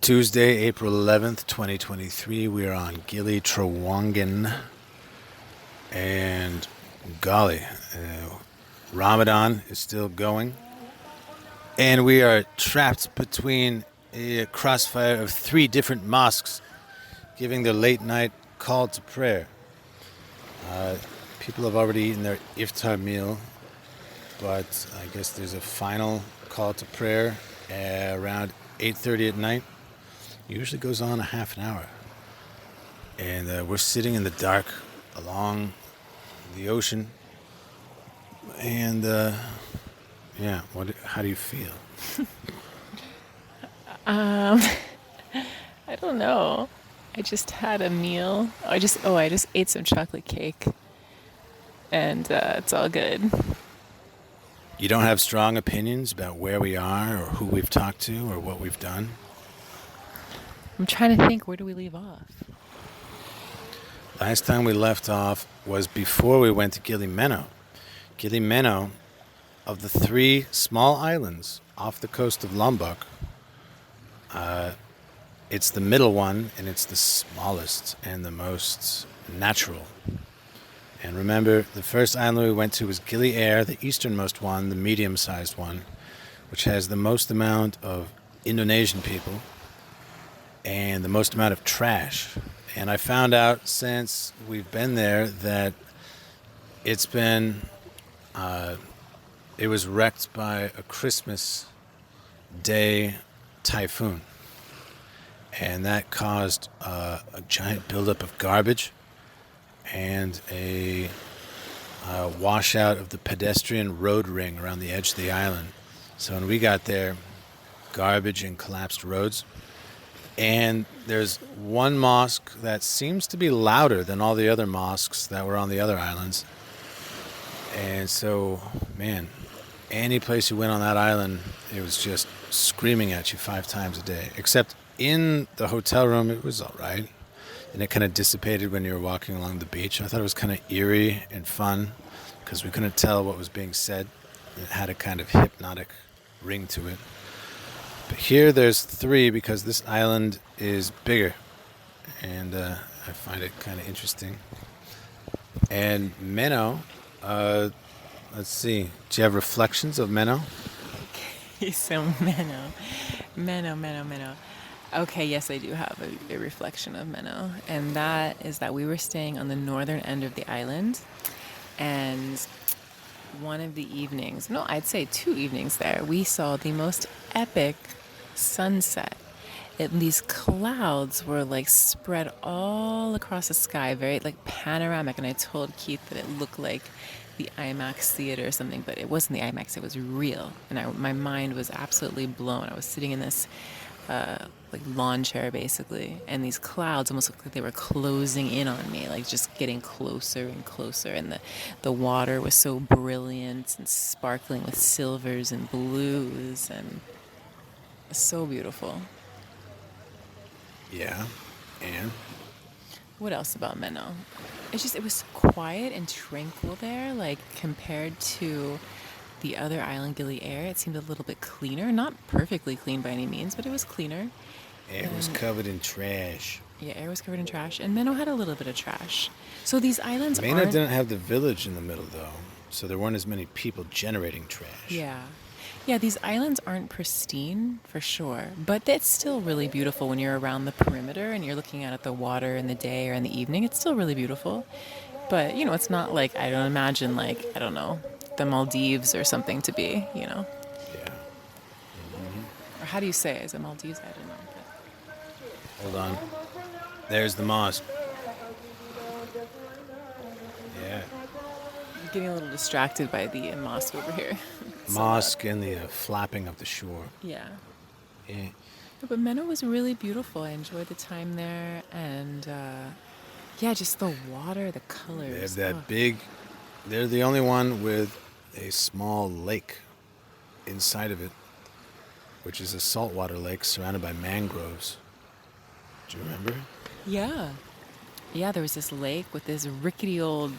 Tuesday, April 11th, 2023. We are on Gili Trawangan. And golly, Ramadan is still going. And we are trapped between a crossfire of three different mosques giving their late night call to prayer. People have already eaten their iftar meal, but I guess there's a final call to prayer around 8:30 at night. It usually goes on a half an hour. And we're sitting in the dark along the ocean. And yeah, how do you feel? I don't know. I just had a meal. I just ate some chocolate cake, and it's all good. You don't have strong opinions about where we are or who we've talked to or what we've done? I'm trying to think. Where do we leave off? Last time we left off was before we went to Gili Meno. Gili Meno, of the three small islands off the coast of Lombok, it's the middle one, and it's the smallest and the most natural. And remember, the first island we went to was Gili Air, the easternmost one, the medium-sized one, which has the most amount of Indonesian people and the most amount of trash. And I found out since we've been there that it's been, it was wrecked by a Christmas Day typhoon. And that caused a giant buildup of garbage and a washout of the pedestrian road ring around the edge of the island. So when we got there, garbage and collapsed roads. And there's one mosque that seems to be louder than all the other mosques that were on the other islands. And so, man, any place you went on that island, it was just screaming at you 5 times a day. Except in the hotel room, it was all right. And it kind of dissipated when you were walking along the beach. I thought it was kind of eerie and fun because we couldn't tell what was being said. It had a kind of hypnotic ring to it. But here there's 3 because this island is bigger. And I find it kind of interesting. And Meno, let's see. Do you have reflections of Meno? Okay, so Meno. Okay, yes, I do have a reflection of Meno, and that is that we were staying on the northern end of the island, and one of the evenings, no, I'd say 2 evenings there, we saw the most epic sunset. These clouds were like spread all across the sky, very like panoramic, and I told Keith that it looked like the IMAX theater or something, but it wasn't the IMAX, it was real, and my mind was absolutely blown. I was sitting in this like lawn chair basically, and these clouds almost looked like they were closing in on me, like just getting closer and closer, and the water was so brilliant and sparkling with silvers and blues, and so beautiful. Yeah, and? What else about Meno? It was so quiet and tranquil there, like compared to the other island, Gili Air. It seemed a little bit cleaner, not perfectly clean by any means, but it was cleaner. It was covered in trash. Yeah, Air was covered in trash, and Meno had a little bit of trash. So these islands Mena aren't... didn't have the village in the middle, though, so there weren't as many people generating trash. Yeah, these islands aren't pristine, for sure, but it's still really beautiful when you're around the perimeter and you're looking out at the water in the day or in the evening. It's still really beautiful. But, it's not like, I don't imagine, like, I don't know, the Maldives or something to be, Yeah. Or how do you say it? Is it Maldives? I don't know. Hold on. There's the mosque. Yeah. I'm getting a little distracted by the mosque over here. Mosque and the flapping of the shore. Yeah. Yeah. But Meno was really beautiful. I enjoyed the time there, and just the water, the colors. They have that big... They're the only one with a small lake inside of it, which is a saltwater lake surrounded by mangroves. Do you remember? Yeah, there was this lake with this rickety old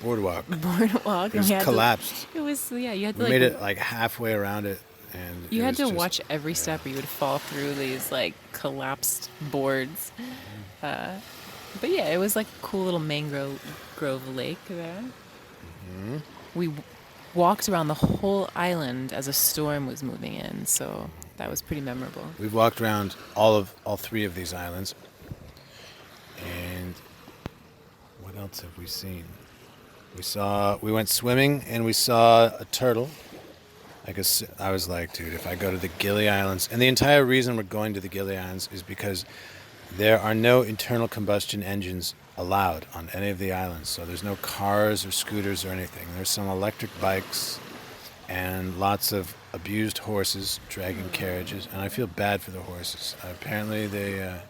Boardwalk. boardwalk. It was collapsed. You had to We made it like halfway around it, and You it had was to just, watch every yeah. step, or you would fall through these like collapsed boards. But yeah, it was like a cool little mangrove grove lake there. We walked around the whole island as a storm was moving in, so that was pretty memorable. We've walked around all three of these islands, and what else have we seen? We went swimming and we saw a turtle. I was like, dude, if I go to the Gili Islands, and the entire reason we're going to the Gili Islands is because there are no internal combustion engines allowed on any of the islands. So there's no cars or scooters or anything. There's some electric bikes and lots of abused horses dragging carriages. And I feel bad for the horses. Apparently they're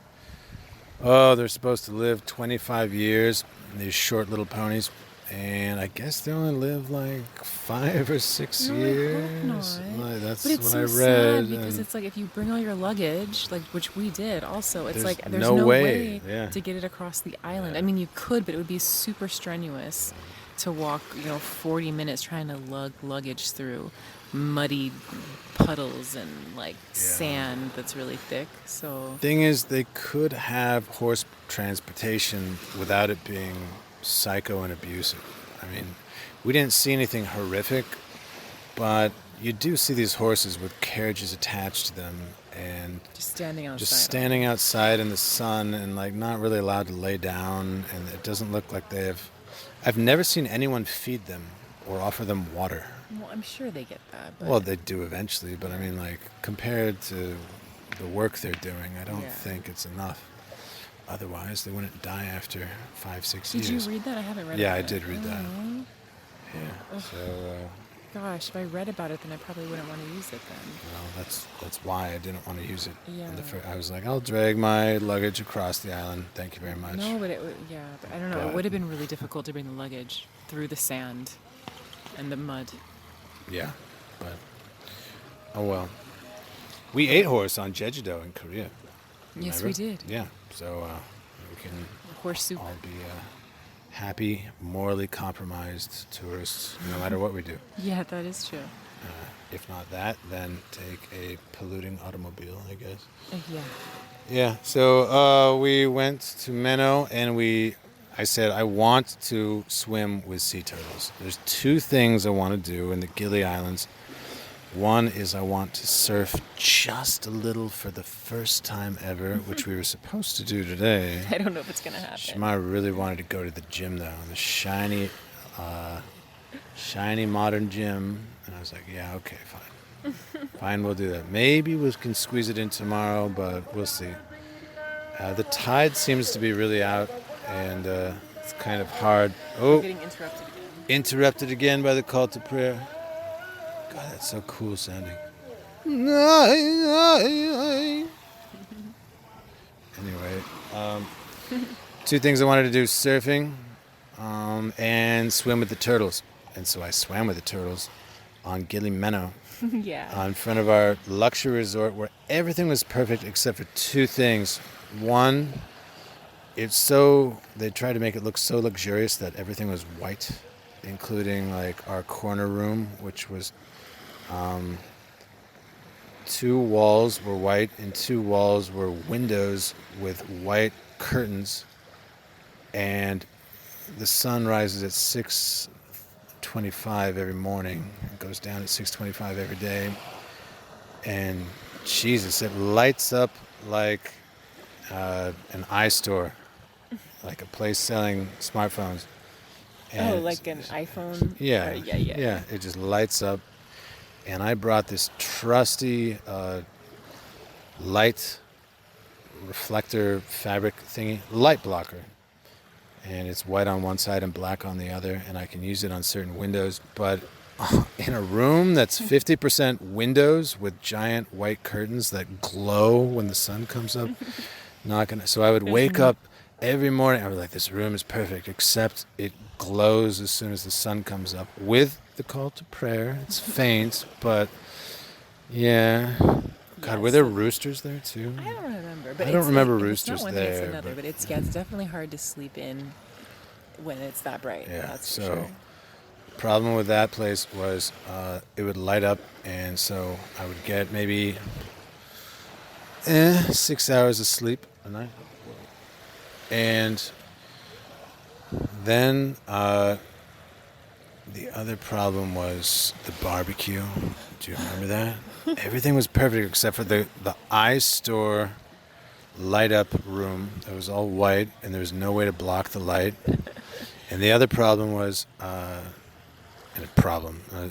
supposed to live 25 years, these short little ponies. And I guess they only live like 5 or 6 No, I hope years. not. Like, that's But it's what so I sad read. because and it's like if you bring all your luggage, like which we did also, it's There's like there's no no way, way yeah. to get it across the island. Yeah. I mean, you could, but it would be super strenuous to walk, 40 minutes trying to lug luggage through muddy puddles and like sand that's really thick. So Thing is, they could have horse transportation without it being psycho and abusive. I mean, we didn't see anything horrific, but you do see these horses with carriages attached to them and just standing outside. just standing outside in the sun and like not really allowed to lay down, and it doesn't look like I've never seen anyone feed them or offer them water. Well, I'm sure they get that. But Well, they do eventually, but I mean, like, compared to the work they're doing, I don't think it's enough. Otherwise, they wouldn't die after 5, 6 years. Did you read that? I haven't read it. Yeah, I yet. did read that. Oh, Yeah. So, gosh, if I read about it, then I probably wouldn't want to use it then. well, that's why I didn't want to use it. Yeah. I was like, I'll drag my luggage across the island. Thank you very much. No, but but I don't know. It But- would have been really difficult to bring the luggage through the sand and the mud. Yeah, but oh well. We ate horse on Jeju-do in Korea. Yes, Remember? we did. Yeah, so we can Horse soup. all be happy, morally compromised tourists, no matter what we do. Yeah, that is true. If not that, then take a polluting automobile, I guess. Yeah. Yeah, so we went to Meno, and I said, I want to swim with sea turtles. There's 2 things I want to do in the Gili Islands. One is I want to surf just a little for the first time ever, which we were supposed to do today. I don't know if it's going to happen. Shamar really wanted to go to the gym, though, the shiny modern gym. And I was like, yeah, okay, fine. Fine, we'll do that. Maybe we can squeeze it in tomorrow, but we'll see. The tide seems to be really out, and it's kind of hard. We're Oh, getting interrupted again. interrupted again by the call to prayer. God, that's so cool sounding. Anyway, 2 things I wanted to do: surfing and swim with the turtles. And so I swam with the turtles on Gili Meno Yeah. in front of our luxury resort where everything was perfect except for 2 things. One, they tried to make it look so luxurious that everything was white, including like our corner room, which was 2 walls were white and 2 walls were windows with white curtains, and the sun rises at 6:25 every morning and goes down at 6:25 every day, and Jesus, it lights up like an iStore, like a place selling smartphones. And like an iPhone? yeah, Yeah. it just lights up. And I brought this trusty light reflector fabric thingy, light blocker. And it's white on one side and black on the other, and I can use it on certain windows. But in a room that's 50% windows with giant white curtains that glow when the sun comes up, not gonna. So I would wake up every morning. I was like, this room is perfect, except it glows as soon as the sun comes up. With the call to prayer, it's faint, but yeah. God, were there roosters there too? I don't remember. But I don't remember it's roosters not one thing, there, it's another. but- But it's definitely hard to sleep in when it's that bright. Yeah, That's for so sure. Problem with that place was it would light up, and so I would get maybe 6 hours of sleep a night. And then the other problem was the barbecue. Do you remember that? Everything was perfect except for the ice store light up room. It was all white, and there was no way to block the light. And the other problem was,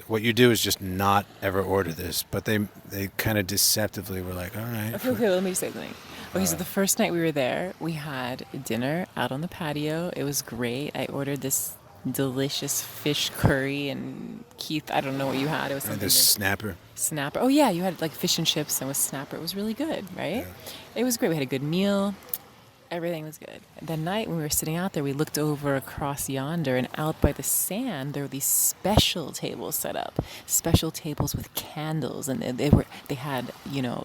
what you do is just not ever order this. But they kind of deceptively were like, all right. Okay, let me just say something. Okay, so the first night we were there, we had dinner out on the patio. It was great. I ordered this delicious fish curry, and Keith, I don't know what you had. It was something. This snapper. Snapper. Oh yeah, you had like fish and chips and with snapper. It was really good, right? Yeah. It was great. We had a good meal. Everything was good. That night when we were sitting out there, we looked over across yonder, and out by the sand there were these special tables set up. Special tables with candles, and they had,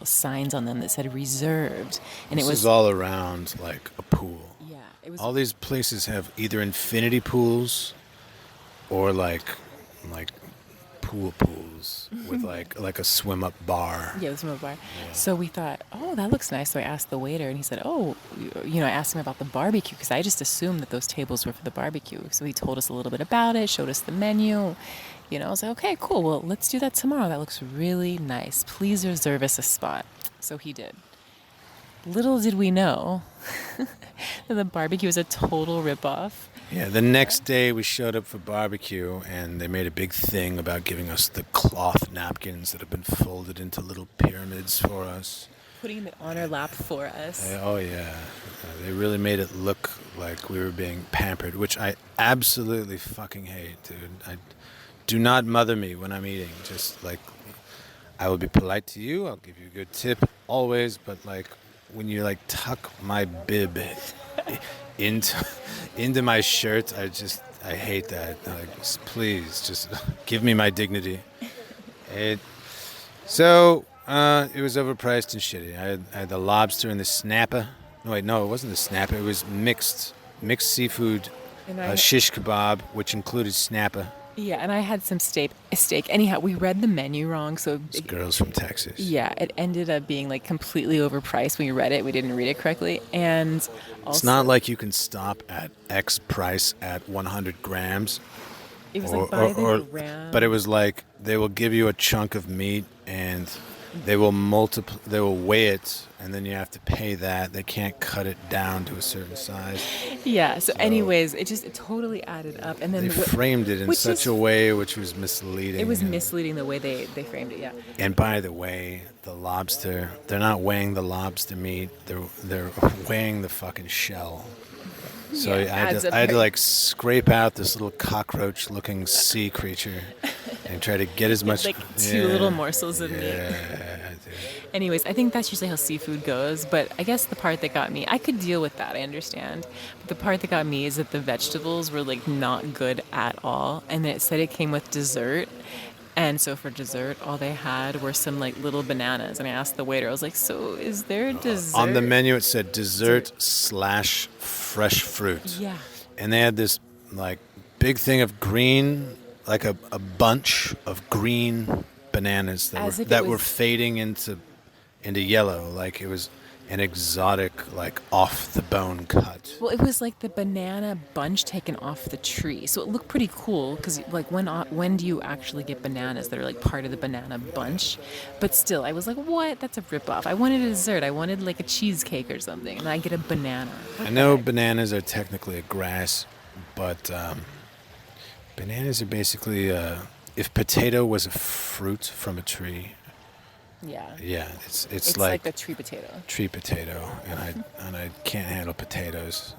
signs on them that said reserved. And this was all around like a pool. Yeah, it was. All these places have either infinity pools or like pools with like a swim up bar. Yeah, the swim up bar. Yeah. So we thought, oh, that looks nice. So I asked the waiter, and he said, oh, I asked him about the barbecue because I just assumed that those tables were for the barbecue. So he told us a little bit about it, showed us the menu. I was like, okay, cool. Well, let's do that tomorrow. That looks really nice. Please reserve us a spot. So he did. Little did we know that the barbecue was a total ripoff. Yeah, the next day we showed up for barbecue, and they made a big thing about giving us the cloth napkins that have been folded into little pyramids for us. Putting them on our lap for us. Oh, yeah. They really made it look like we were being pampered, which I absolutely fucking hate, dude. Do not mother me when I'm eating. Just, I will be polite to you. I'll give you a good tip always, but, when you, tuck my bib into my shirt, I hate that. Please, just give me my dignity. It was overpriced and shitty. I had the lobster and the snapper. No, it wasn't the snapper. It was mixed seafood, shish kebab, which included snapper. Yeah, and I had some steak. Anyhow, we read the menu wrong, so it's girls from Texas. Yeah, it ended up being completely overpriced when we read it. We didn't read it correctly, and also, it's not like you can stop at X price at 100 grams. It was by the gram. But it was they will give you a chunk of meat and they will weigh it, and then you have to pay that. They can't cut it down to a certain size. Yeah. So anyways, it totally added up, and then they framed it in such a way which was misleading. It was misleading the way they framed it. Yeah. And by the way, the lobster, they're not weighing the lobster meat. They're weighing the fucking shell. So I had to scrape out this little cockroach-looking sea creature and try to get as much. Two little morsels of meat. Anyways, I think that's usually how seafood goes. But I guess the part that got me, I could deal with that. I understand. But the part that got me is that the vegetables were not good at all, and it said it came with dessert. And so for dessert, all they had were some little bananas. And I asked the waiter, I was like, so is there dessert? On the menu, it said dessert / fresh fruit. Yeah. And they had this big thing of green, a bunch of green bananas that were fading into yellow. It was an exotic, off the bone cut. Well, it was the banana bunch taken off the tree, so it looked pretty cool. Because when do you actually get bananas that are part of the banana bunch? But still, I was like, what? That's a ripoff. I wanted a dessert. I wanted a cheesecake or something, and I get a banana. I know bananas are technically a grass, but bananas are basically if potato was a fruit from a tree. Yeah. Yeah, it's like a tree potato. Tree potato, and I can't handle potatoes.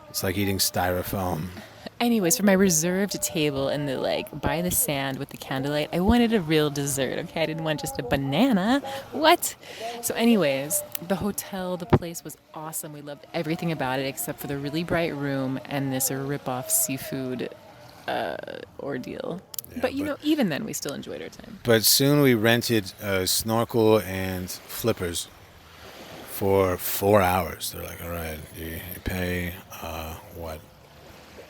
It's like eating styrofoam. Anyways, for my reserved table in the by the sand with the candlelight, I wanted a real dessert. Okay, I didn't want just a banana. What? So, anyways, the place was awesome. We loved everything about it except for the really bright room and this rip-off seafood ordeal. Yeah, but even then, we still enjoyed our time. But soon we rented a snorkel and flippers for 4 hours. They're like, all right, you pay,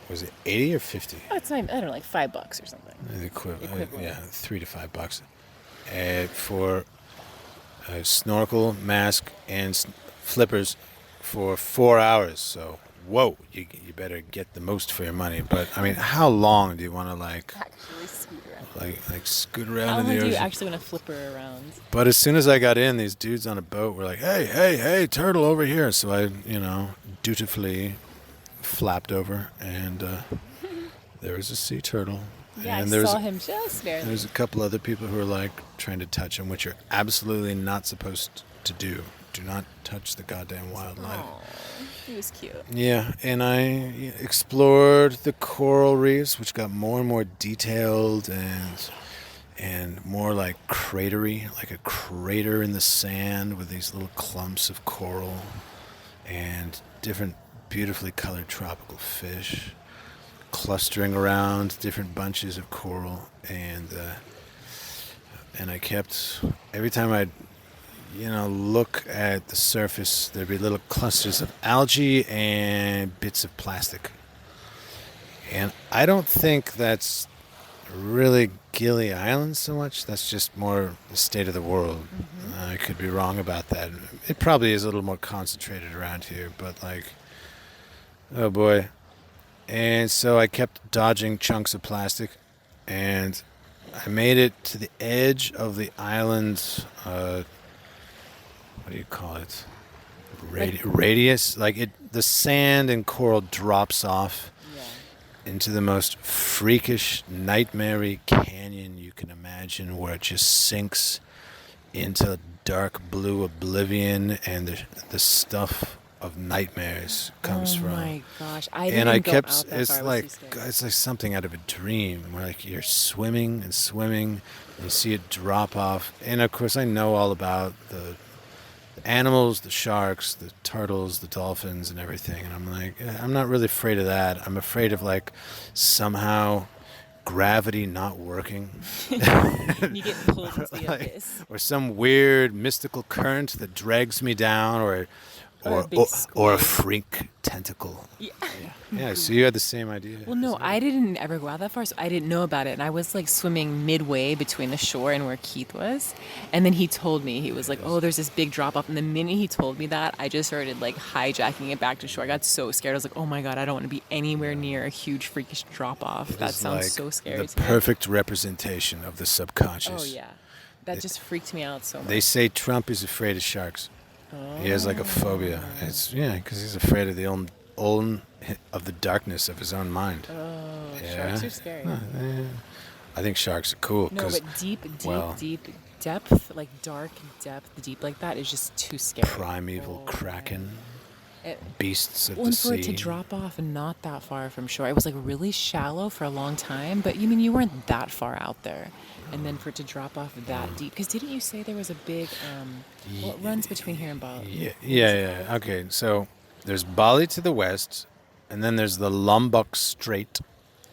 Was it 80 or 50? Oh, it's not even, I don't know, like $5 or something. The equivalent. Equivalent. Yeah, $3 to $5. For a snorkel, mask, and flippers for 4 hours. So, whoa, you better get the most for your money. But I mean, how long do you want to Actually scoot around. like scoot How around in long the do you ocean? actually want to flipper around? But as soon as I got in, these dudes on a boat were like, "Hey, hey, hey, turtle over here!" So I, dutifully flapped over, and there was a sea turtle. Yeah, And I saw him just barely. there's a couple other people who are like trying to touch him, which you're absolutely not supposed to do. Do not touch the goddamn wildlife. Aw, he was cute. Yeah, and I explored the coral reefs, which got more and more detailed and more like cratery, like a crater in the sand with these little clumps of coral and different beautifully colored tropical fish clustering around different bunches of coral, and I kept, every time I'd look at the surface, there'd be little clusters of algae and bits of plastic. And I don't think that's really Gili Islands so much. That's just more the state of the world. I could be wrong about that. It probably is a little more concentrated around here, but oh boy. And so I kept dodging chunks of plastic, and I made it to the edge of the island. What do you call it? Radius. The sand and coral drops off into the most freakish, nightmare-y canyon you can imagine, where it just sinks into dark blue oblivion, and the stuff of nightmares comes from. Oh my gosh, I didn't go out that far. It's I was like too scared. it's like something out of a dream, where like you're swimming and swimming, and you see it drop off. And of course, I know all about the animals, the sharks, the turtles, the dolphins, and everything. And I'm like, I'm not really afraid of that. I'm afraid of somehow gravity not working. You get pulled into the abyss. Or some weird mystical current that drags me down, or a big a squid. freak tentacle. Yeah. Yeah, so you had the same idea. Well, no, I didn't ever go out that far, so I didn't know about it. And I was swimming midway between the shore and where Keith was. And then he told me, he was like, "Oh, there's this big drop off." And the minute he told me that, I just started hijacking it back to shore. I got so scared. I was like, "Oh my God, I don't want to be anywhere near a huge freakish drop off." That sounds so scary. The perfect representation of the subconscious. Oh, yeah. That just freaked me out so much. They say Trump is afraid of sharks. Oh. He has a phobia. It's because he's afraid of of the darkness of his own mind. Oh, Yeah. sharks are scary. I think sharks are cool. No, but deep depth, dark depth, deep like that is just too scary. Primeval kraken, beasts of the for sea. it to drop off and not that far from shore, it was really shallow for a long time. But you weren't that far out there, and then for it to drop off that deep, because didn't you say there was a big what runs between here and Bali? Yeah. Okay, so there's Bali to the west, and then there's the Lombok Strait,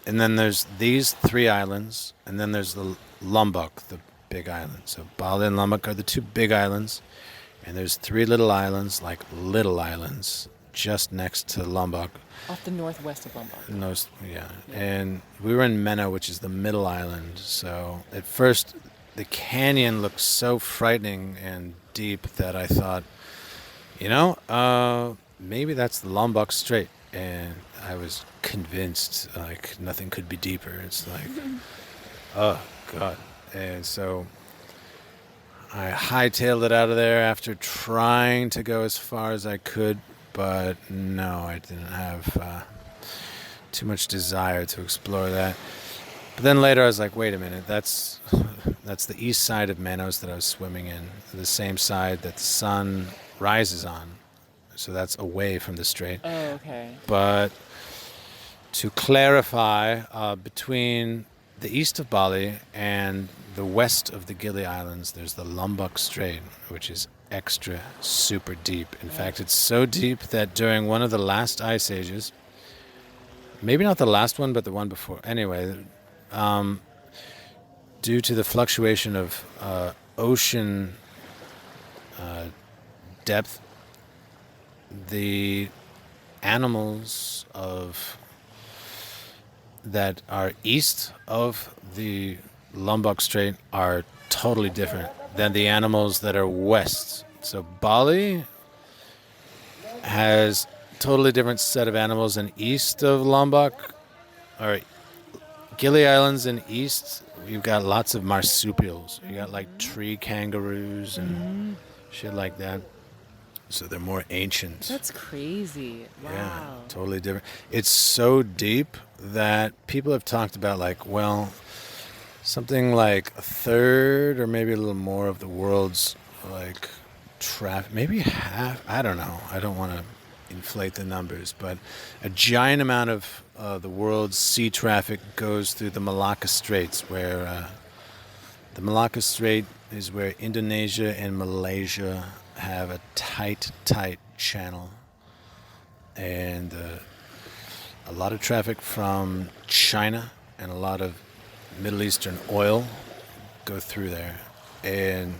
and then there's these three islands, and then there's the Lombok, the big island. So Bali and Lombok are the two big islands, and there's three little islands, just next to Lombok. Off the northwest of Lombok. Yeah. And we were in Mena, which is the middle island. So at first, the canyon looked so frightening and deep that I thought, maybe that's the Lombok Strait. And I was convinced nothing could be deeper. It's oh God. And so I hightailed it out of there after trying to go as far as I could, but no, I didn't have too much desire to explore that. But then later I was like, wait a minute, that's the east side of Manos that I was swimming in, the same side that the sun rises on. So that's away from the strait. Oh, okay. But to clarify, between the east of Bali and the west of the Gili Islands, there's the Lombok Strait, which is extra super deep. In fact, it's so deep that during one of the last ice ages, maybe not the last one, but the one before. Anyway, due to the fluctuation of ocean depth, the animals of that are east of the Lombok Strait are totally different than the animals that are west. So Bali has totally different set of animals than east of Lombok, or Gili Islands and east. You've got lots of marsupials. You got like tree kangaroos and shit like that. So they're more ancient. That's crazy. Yeah, Wow. totally different. It's so deep that people have talked about, like, well, something like a third or maybe a little more of the world's like traffic, maybe half. I don't know. I don't want to inflate the numbers, but a giant amount of the world's sea traffic goes through the Malacca Straits, where the Malacca Strait is where Indonesia and Malaysia have a tight channel, and a lot of traffic from China and a lot of Middle Eastern oil go through there, and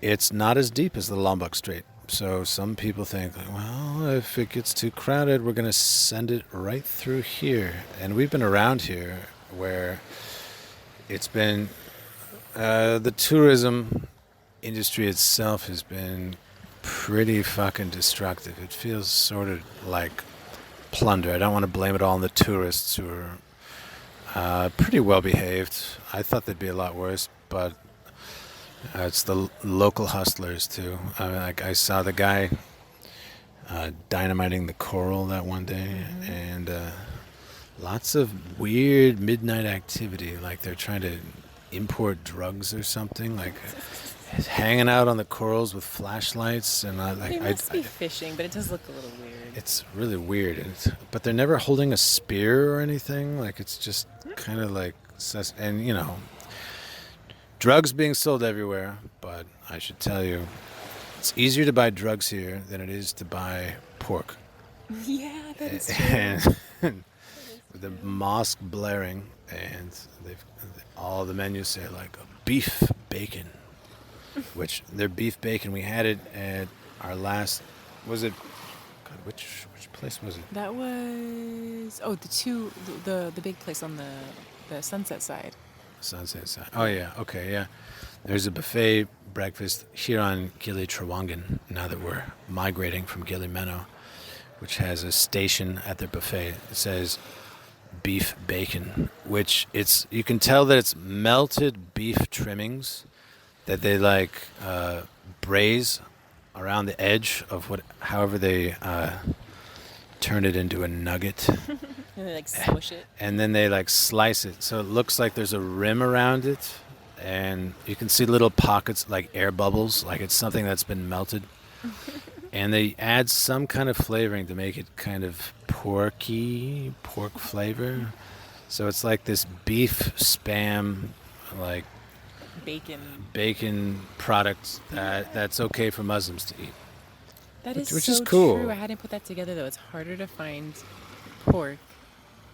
it's not as deep as the Lombok Strait. So some people think, like, well, if it gets too crowded, we're going to send it right through here. And we've been around here where it's been the tourism industry itself has been pretty fucking destructive. It feels sort of like plunder. I don't want to blame it all on the tourists, who are pretty well behaved. I thought they'd be a lot worse, but it's the local hustlers too. I mean, like, I saw the guy dynamiting the coral that one day, and lots of weird midnight activity. Like they're trying to import drugs or something. Like hanging out on the corals with flashlights, and They must be fishing, but it does look a little weird. it's really weird. But they're never holding a spear or anything. Like it's just kind of like, and you know, drugs being sold everywhere. But I should tell you, it's easier to buy drugs here than it is to buy pork. Yeah, that is true. And with the mosque blaring, and they've all the menus say like beef bacon, which their beef bacon. We had it at our last. Was it? God, which place was it? That was the big place on the sunset side. Sunset side. Oh yeah. Okay. Yeah. There's a buffet breakfast here on Gili Trawangan. Now that we're migrating from Gili Meno, which has a station at their buffet. It says beef bacon, which you can tell that it's melted beef trimmings that they like braise around the edge of however they turn it into a nugget. And they like smush it. And then they like slice it, so it looks like there's a rim around it, and you can see little pockets like air bubbles, like it's something that's been melted. And they add some kind of flavoring to make it kind of pork flavor. So it's like this beef spam, like bacon product that's okay for Muslims to eat. That is which so is cool. true. I hadn't put that together though. It's harder to find pork.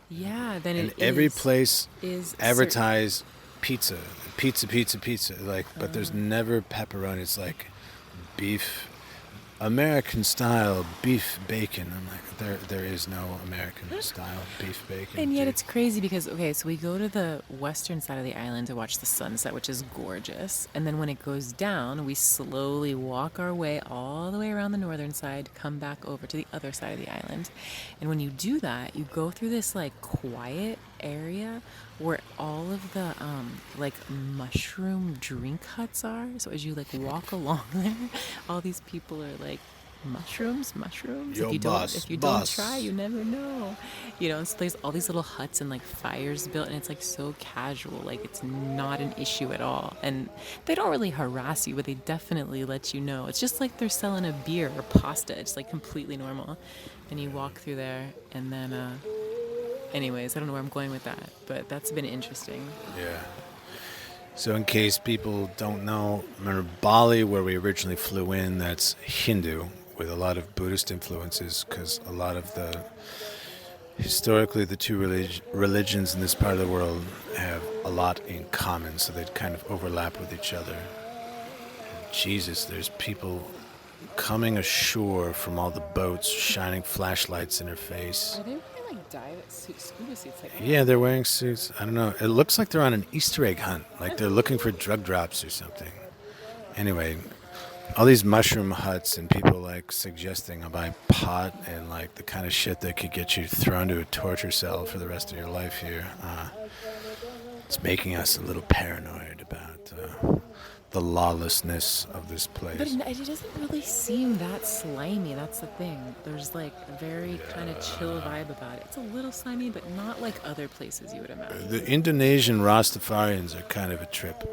Yeah, then And it every is- place is advertise pizza, like, but there's never pepperoni. It's like beef, American style beef bacon. I'm like, there is no American style beef bacon. And yet dude. it's crazy because, okay, so we go to the western side of the island to watch the sunset, which is gorgeous. And then when it goes down, we slowly walk our way all the way around the northern side, come back over to the other side of the island. And when you do that, you go through this like quiet area where all of the like mushroom drink huts are. So as you like walk along there, all these people are like, mushrooms. Yo, If you boss. don't try, you never know. You know, so there's all these little huts and like fires built, and it's like so casual, like it's not an issue at all. And they don't really harass you, but they definitely let you know. It's just like they're selling a beer or pasta. It's like completely normal. And you walk through there, and then anyways, I don't know where I'm going with that, but that's been interesting. Yeah. So in case people don't know, remember Bali, where we originally flew in, that's Hindu with a lot of Buddhist influences, because a lot of historically the two religions in this part of the world have a lot in common, so they kind of overlap with each other. And Jesus, there's people coming ashore from all the boats, shining flashlights in her face. Are they wearing like scuba suits. Like, Yeah, they're wearing suits. I don't know. It looks like they're on an Easter egg hunt. Like they're looking for drug drops or something. Anyway, all these mushroom huts and people like suggesting I buy pot and like the kind of shit that could get you thrown to a torture cell for the rest of your life here. It's making us a little paranoid about the lawlessness of this but place. it doesn't really seem that slimy. That's the thing. There's like a very kind of chill vibe about it. It's a little slimy, but not like other places you would imagine. The Indonesian Rastafarians are kind of a trip.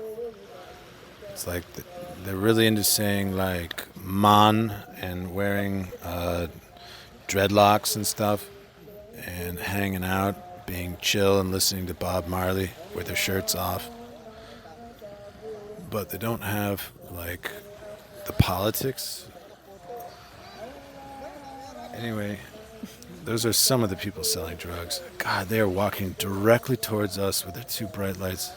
It's like they're really into saying like man and wearing dreadlocks and stuff and hanging out, being chill and listening to Bob Marley with their shirts off. But they don't have like the politics. Anyway, those are some of the people selling drugs. God, they are walking directly towards us with their two bright lights.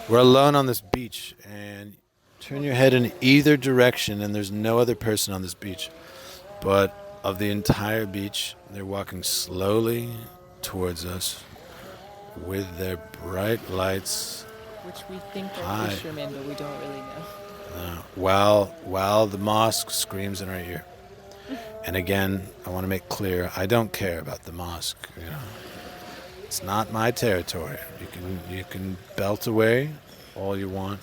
We're alone on this beach, and turn your head in either direction, and there's no other person on this beach. But of the entire beach, they're walking slowly towards us with their bright lights. Which we think are Hi. fishermen, but we don't really know. While the mosque screams in our ear. And again, I want to make clear, I don't care about the mosque. You know, it's not my territory. You can belt away all you want.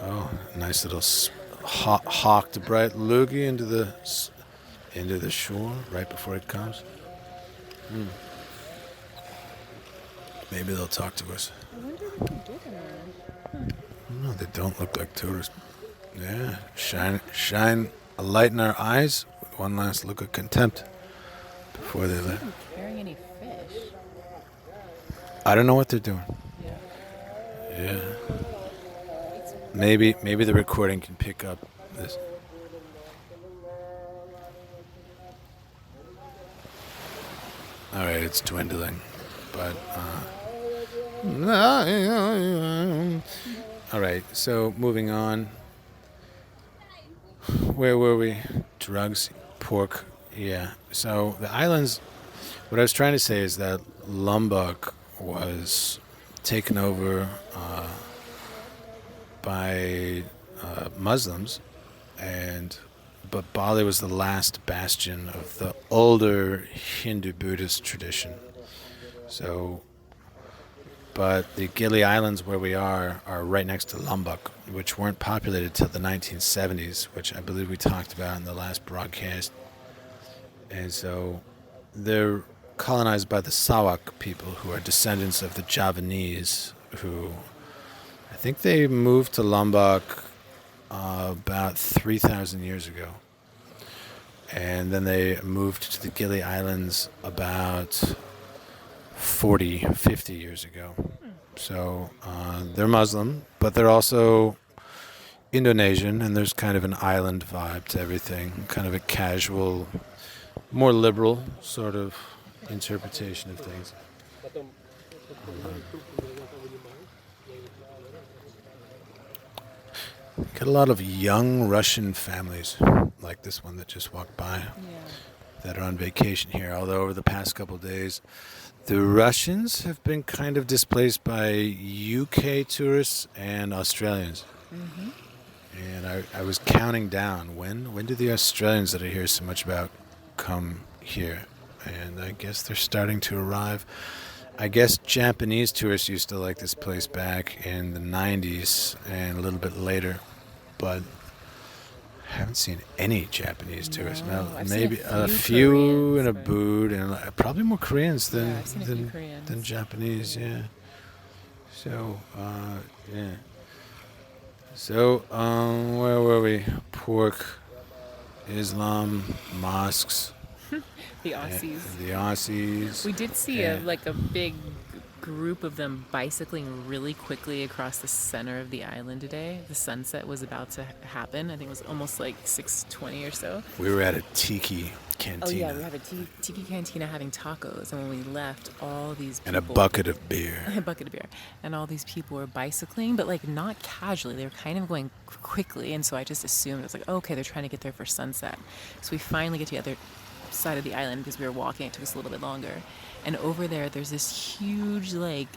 Oh, nice little hawked bright loogie into the shore right before it comes. Maybe they'll talk to us. I wonder if we can get in there. No, they don't look like tourists. Yeah, shine a light in our eyes with one last look of contempt before they leave. Carrying any fish? I don't know what they're doing. Yeah. Yeah. Maybe the recording can pick up this. All right, it's dwindling, but all right. So moving on. Where were we? Drugs, pork. Yeah. So the islands. What I was trying to say is that Lombok was taken over by Muslims, but Bali was the last bastion of the older Hindu-Buddhist tradition. So, but the Gili Islands where we are right next to Lombok, which weren't populated till the 1970s, which I believe we talked about in the last broadcast. And so they're colonized by the Sarawak people, who are descendants of the Javanese, who I think they moved to Lombok about 3,000 years ago. And then they moved to the Gili Islands about 40, 50 years ago. So they're Muslim, but they're also Indonesian, and there's kind of an island vibe to everything, kind of a casual, more liberal sort of interpretation of things. Got a lot of young Russian families, like this one that just walked by, that are on vacation here. Although over the past couple of days, the Russians have been kind of displaced by UK tourists and Australians. Mm-hmm. And I was counting down, when do the Australians that I hear so much about come here? And I guess they're starting to arrive. I guess Japanese tourists used to like this place back in the 90s and a little bit later, but I haven't seen any Japanese tourists. Now, I've maybe seen a few Koreans, and a but- boot, and probably more Koreans than Yeah, I've seen a few Koreans. than Japanese. Yeah. So yeah. So where were we? Pork, Islam, mosques. The Aussies. The Aussies. We did see Yeah. a big group of them bicycling really quickly across the center of the island today. The sunset was about to happen. I think it was almost like 6:20 or so. We were at a tiki cantina. Oh yeah, we have a tiki cantina having tacos, and when we left, all these people, and a bucket of beer. a bucket of beer, and all these people were bicycling, but like not casually. They were kind of going quickly, and so I just assumed it was like, oh, okay, they're trying to get there for sunset. So we finally get side of the island because we were walking. It took us a little bit longer. And over there, there's this huge, like,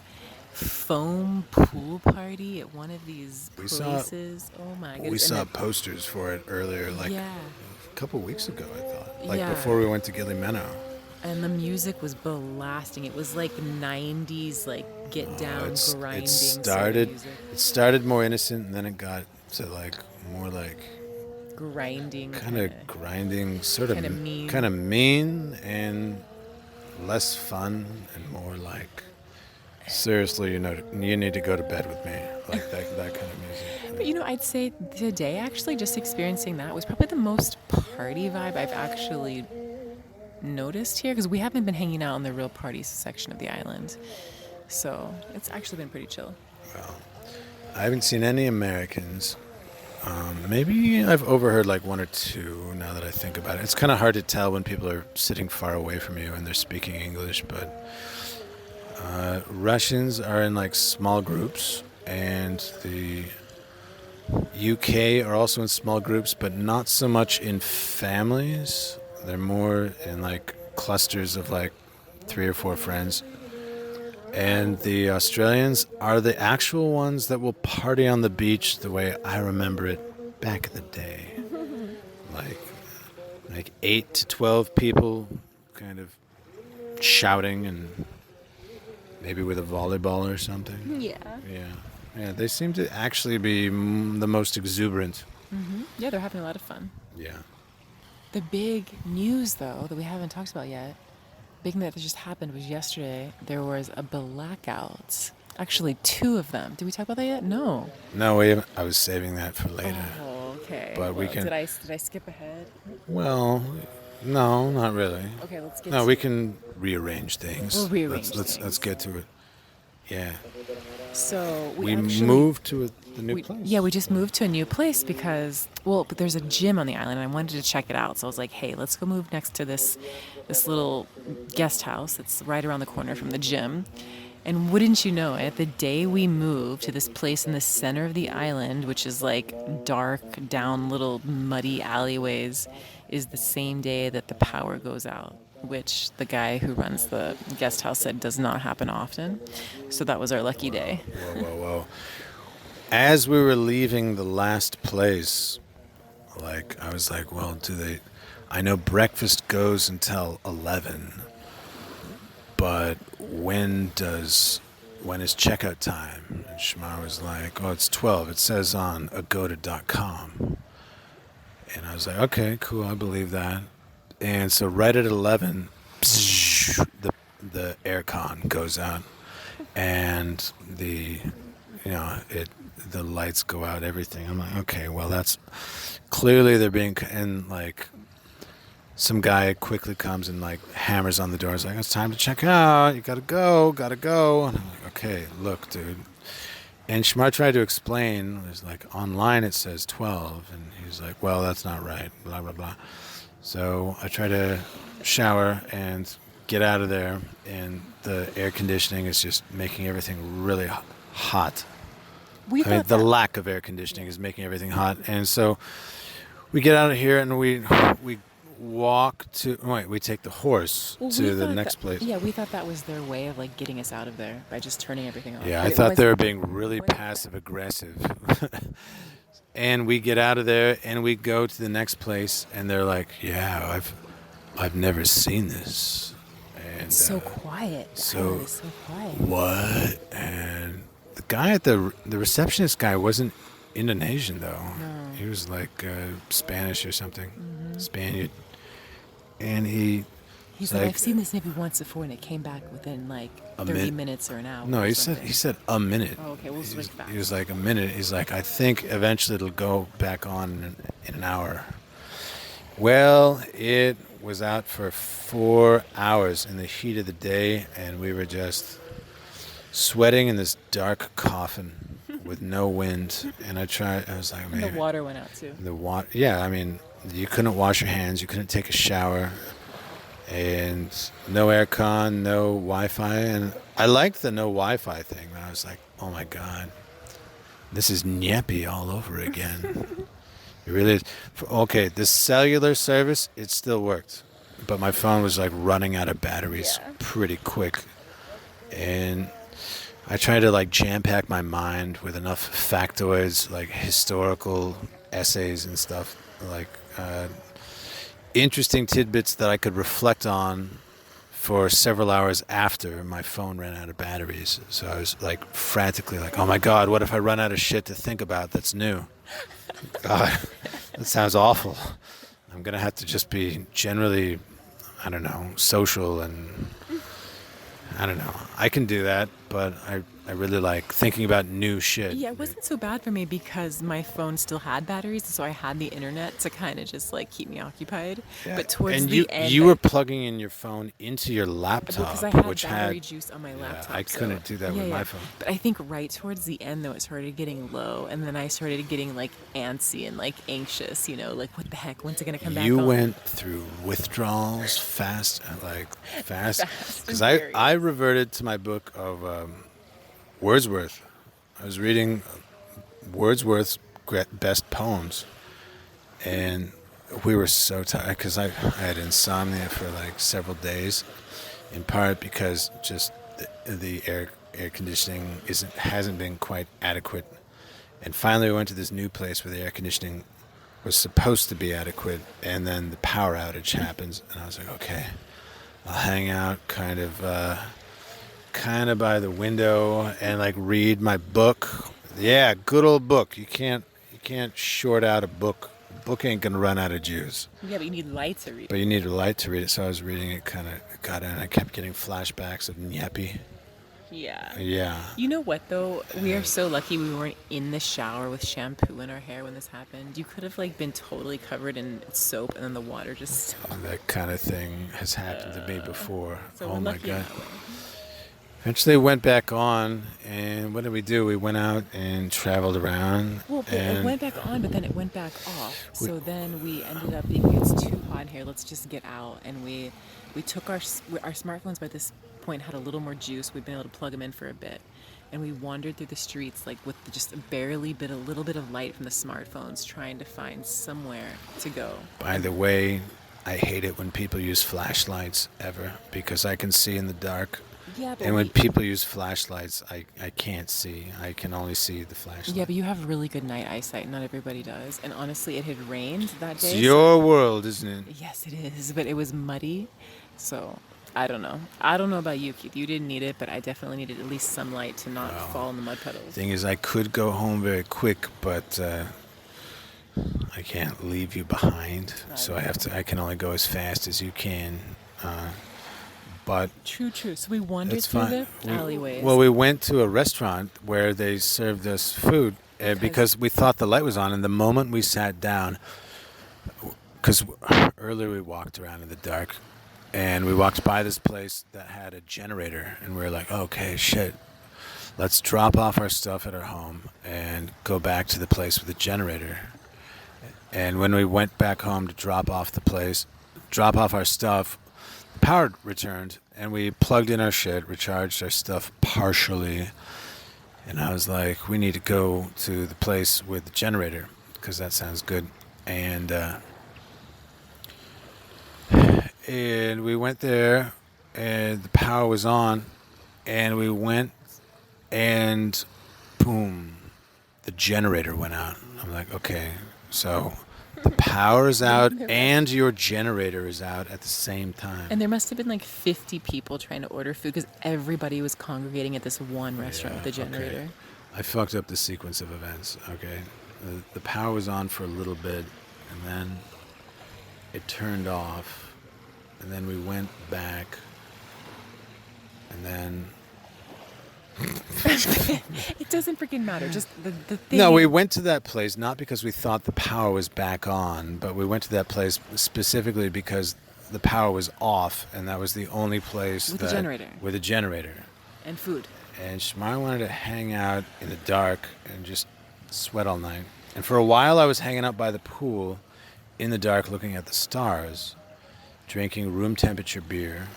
foam pool party at one of these We places. Oh my goodness. We saw posters for it earlier, like Yeah. a couple weeks ago, I thought. Like Yeah. before we went to Gili Islands. And the music was blasting. It was like 90s, like get down, grinding. It started more innocent, and then it got to like more like grinding. kind of grinding, sort of Kinda mean. and less fun and more like seriously, you need to go to bed with me, like that kind of music. But I'd say today actually just experiencing that was probably the most party vibe I've actually noticed here because we haven't been hanging out in the real party section of the island. So it's actually been pretty chill. Well, I haven't seen any Americans. Maybe I've overheard like one or two now that I think about it. It's kind of hard to tell when people are sitting far away from you and they're speaking English, but Russians are in like small groups, and the UK are also in small groups, but not so much in families. They're more in like clusters of like 3 or 4 friends. And the Australians are the actual ones that will party on the beach the way I remember it back in the day. Like 8 to 12 people kind of shouting and maybe with a volleyball or something. Yeah. Yeah, they seem to actually be the most exuberant. Mm-hmm. Yeah, they're having a lot of fun. Yeah. The big news, though, that we haven't talked about yet, big thing that just happened was yesterday there was a blackout. Actually, 2 of them. Did we talk about that yet? No. No, we haven't. I was saving that for later. Oh, okay. But we can. Did I skip ahead? Well, no, not really. Okay, let's get. No, we can rearrange things. We'll rearrange Let's things. get to it. Yeah. So We actually moved to the new place. Yeah, we just moved to a new place because, but there's a gym on the island, and I wanted to check it out. So I was like, hey, let's go move next to this little guest house that's right around the corner from the gym. And wouldn't you know it, the day we moved to this place in the center of the island, which is like dark, down little muddy alleyways, is the same day that the power goes out, which the guy who runs the guest house said does not happen often. So that was our lucky day. Whoa. As we were leaving the last place, like, I was like, well, I know breakfast goes until 11, but when is checkout time? And Shamar was like, oh, it's 12. It says on agoda.com. And I was like, okay, cool, I believe that. And so right at 11, the aircon goes out, and the lights go out, everything. I'm like, okay, well, that's clearly they're being, and like some guy quickly comes and like hammers on the door. He's like, it's time to check out. You gotta go. And I'm like, okay, look, dude. And Shamar tried to explain. It's like online it says 12, and he's like, well, that's not right. Blah blah blah. So I try to shower and get out of there, and the air conditioning is just making everything really hot. The lack of air conditioning is making everything hot. And so we get out of here and we take the horse to the next place. Yeah, we thought that was their way of like getting us out of there by just turning everything off. Yeah, I thought they were being really passive aggressive. And we get out of there and we go to the next place, and they're like, yeah, I've never seen this. And it's so quiet. It's so quiet. What? And the guy at the receptionist guy wasn't Indonesian though. No. He was like Spanish or something. Mm-hmm. Spaniard. And he's like, I've seen this maybe once before, and it came back within like 30 minutes or an hour. No, he said a minute. Oh, okay, we'll switch back. He was like a minute. He's like, I think eventually it'll go back on in an hour. Well, it was out for 4 hours in the heat of the day, and we were just sweating in this dark coffin with no wind. And I was like, and the water went out too. Yeah, I mean, you couldn't wash your hands, you couldn't take a shower, and no aircon, no Wi-Fi. And I liked the no Wi-Fi thing, but I was like, oh my God, this is Nyepi all over again. It really is. Okay, the cellular service, it still worked, but my phone was like running out of batteries Yeah. pretty quick. And I tried to like jam pack my mind with enough factoids, like historical essays and stuff, like interesting tidbits that I could reflect on for several hours after my phone ran out of batteries. So I was like frantically like, oh my God, what if I run out of shit to think about that's new? God, that sounds awful. I'm going to have to just be generally, I don't know, social and I don't know. I can do that, but I really like thinking about new shit. Yeah, it wasn't so bad for me because my phone still had batteries, so I had the internet to kind of just like keep me occupied. Yeah. But towards and the end, you were plugging in your phone into your laptop, because I had which battery had juice on my yeah, laptop. I couldn't do that yeah, with yeah. my phone. But I think right towards the end, though, it started getting low, and then I started getting like antsy and like anxious. Like what the heck? When's it gonna come back You on? went through withdrawals fast, fast, Fast because and I furious. reverted to my book of Wordsworth. I was reading Wordsworth's best poems, and we were so tired because I had insomnia for like several days, in part because just the air conditioning hasn't been quite adequate, and finally we went to this new place where the air conditioning was supposed to be adequate, and then the power outage happens, and I was like, okay, I'll hang out kind of by the window and like read my book. Yeah, good old book. You can't short out a book. A book ain't gonna run out of juice. Yeah, but you need light to read But it. you need a light to read it. So I was reading it, kind of got in. I kept getting flashbacks of Nyepi. Yeah. Yeah. You know what though? We are so lucky we weren't in the shower with shampoo in our hair when this happened. You could have like been totally covered in soap and then the water just stopped. That kind of thing has happened to me before. So Oh we're my lucky in God. that way. Eventually went back on, and what did we do? We went out and traveled around. Well, but it and went back on, but then it went back off. We- So then we ended up being, it's too hot here. Let's just get out. And we took our smartphones by this point had a little more juice. We'd been able to plug them in for a bit, and we wandered through the streets like with just a little bit of light from the smartphones, trying to find somewhere to go. By the way, I hate it when people use flashlights ever because I can see in the dark. Yeah, but And when people use flashlights, I can't see. I can only see the flashlight. yeah, but you have really good night eyesight. Not everybody does. And honestly, it had rained that day. It's your world, isn't it? Yes, it is, but it was muddy, so I don't know. I don't know about you, Keith. You didn't need it, but I definitely needed at least some light to not fall in the mud puddles. Thing is, I could go home very quick, but I can't leave you behind. So I can only go as fast as you can. But True. So we wandered it's through fine. the alleyways. Well, we went to a restaurant where they served us food because we thought the light was on. And the moment we sat down, because earlier we walked around in the dark, and we walked by this place that had a generator, and we were like, okay, shit, let's drop off our stuff at our home and go back to the place with the generator. And when we went back home to drop off our stuff, the power returned, and we plugged in our shit, recharged our stuff partially, and I was like, we need to go to the place with the generator, because that sounds good. And we went there, and the power was on, and we went, and boom, the generator went out. I'm like, okay, so the power is out and your generator is out at the same time. and there must have been like 50 people trying to order food because everybody was congregating at this one restaurant with the generator. Okay. I fucked up the sequence of events, okay? The power was on for a little bit, and then it turned off, and then we went back, and then... It doesn't freaking matter. Just the thing. No, we went to that place not because we thought the power was back on, but we went to that place specifically because the power was off, and that was the only place With a generator. With a generator. And food. And Shamar wanted to hang out in the dark and just sweat all night. And for a while I was hanging out by the pool in the dark looking at the stars, drinking room temperature beer,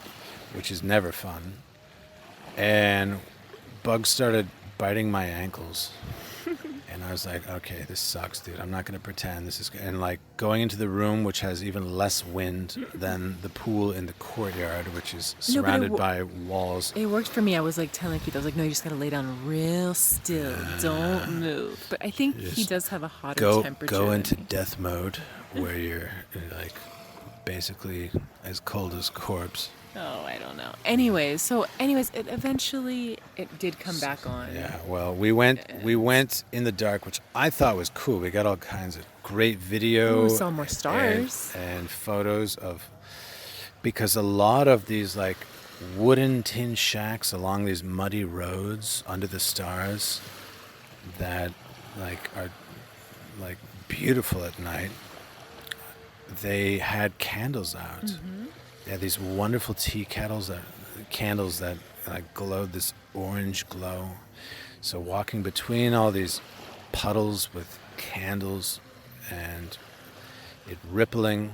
which is never fun. And bugs started biting my ankles. And And I was like, okay, this sucks, dude. I'm not going to pretend this is... And like going into the room, which has even less wind than the pool in the courtyard, which is No, but surrounded by walls. it worked for me. I was like telling Keith, I was like, no, you just got to lay down real still. Don't move. But I think he does have a hotter temperature. Go than into me. death mode where you're like basically as cold as corpse. Oh, I don't know. Anyways, it eventually did come back on. Yeah, well, we went in the dark, which I thought was cool. We got all kinds of great video. Ooh, saw more stars. And photos of, because a lot of these like wooden tin shacks along these muddy roads under the stars that like are like beautiful at night, they had candles out. Mm-hmm. They had these wonderful candles that like glowed this orange glow. So walking between all these puddles with candles and it rippling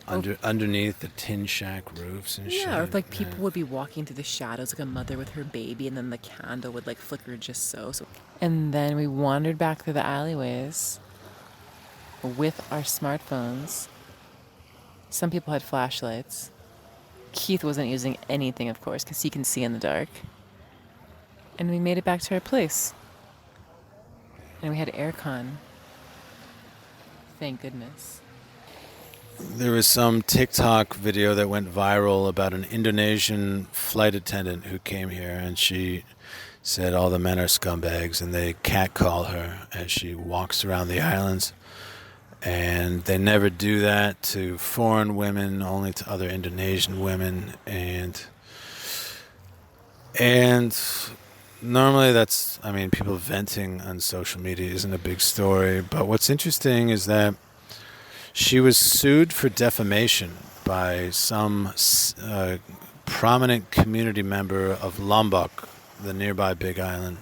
underneath the tin shack roofs and shit. Yeah, or if like people would be walking through the shadows, like a mother with her baby, and then the candle would like flicker just so. And then we wandered back through the alleyways with our smartphones. Some people had flashlights. Keith wasn't using anything, of course, because he can see in the dark. And we made it back to our place. And we had aircon. Thank goodness. There was some TikTok video that went viral about an Indonesian flight attendant who came here, and she said all the men are scumbags, and they catcall her as she walks around the islands. And they never do that to foreign women, only to other Indonesian women. And normally that's, I mean, people venting on social media isn't a big story. But what's interesting is that she was sued for defamation by some prominent community member of Lombok, the nearby Big Island.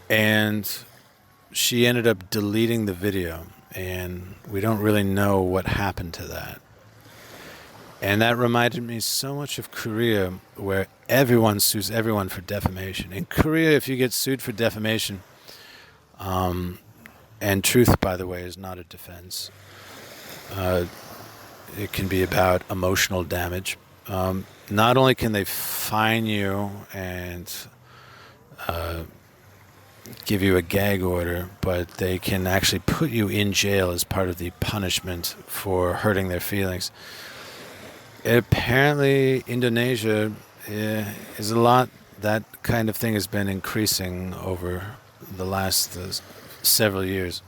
And she ended up deleting the video, and we don't really know what happened to that. And that reminded me so much of Korea, where everyone sues everyone for defamation. In Korea, if you get sued for defamation, and truth, by the way, is not a defense. It can be about emotional damage. Not only can they fine you and give you a gag order, but they can actually put you in jail as part of the punishment for hurting their feelings. Apparently, Indonesia is a lot. That kind of thing has been increasing over the last several years.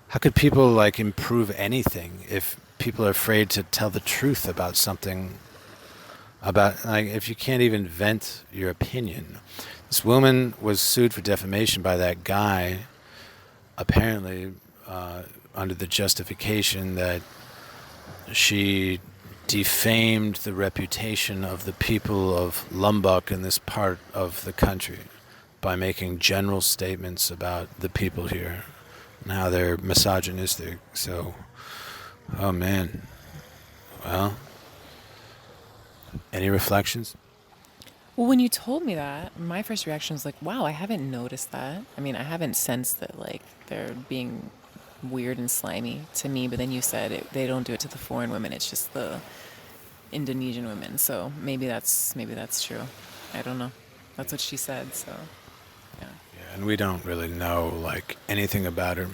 How could people like improve anything if people are afraid to tell the truth about something? About like if you can't even vent your opinion. This woman was sued for defamation by that guy, apparently under the justification that she defamed the reputation of the people of Lombok in this part of the country by making general statements about the people here and how they're misogynistic. So, oh man. Well, any reflections? Well, when you told me that, my first reaction was like, wow, I haven't noticed that. I mean, I haven't sensed that, like, they're being weird and slimy to me. But then you said they don't do it to the foreign women. It's just the Indonesian women. So maybe that's true. I don't know. That's what she said, so, yeah. Yeah, and we don't really know, like, anything about her.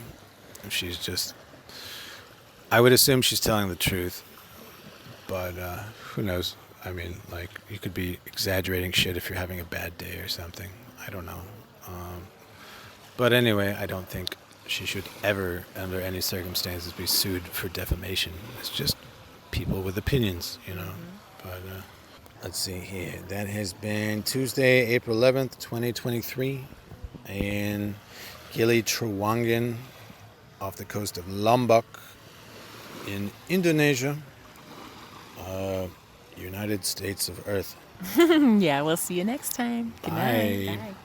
She's just... I would assume she's telling the truth. But who knows? I mean, like, you could be exaggerating shit if you're having a bad day or something. I don't know. But anyway, I don't think she should ever, under any circumstances, be sued for defamation. It's just people with opinions, you know. Mm-hmm. But let's see here. That has been Tuesday, April 11th, 2023, in Gili Islands, off the coast of Lombok, in Indonesia. United States of Earth. Yeah, we'll see you next time. Good night. Bye. Bye.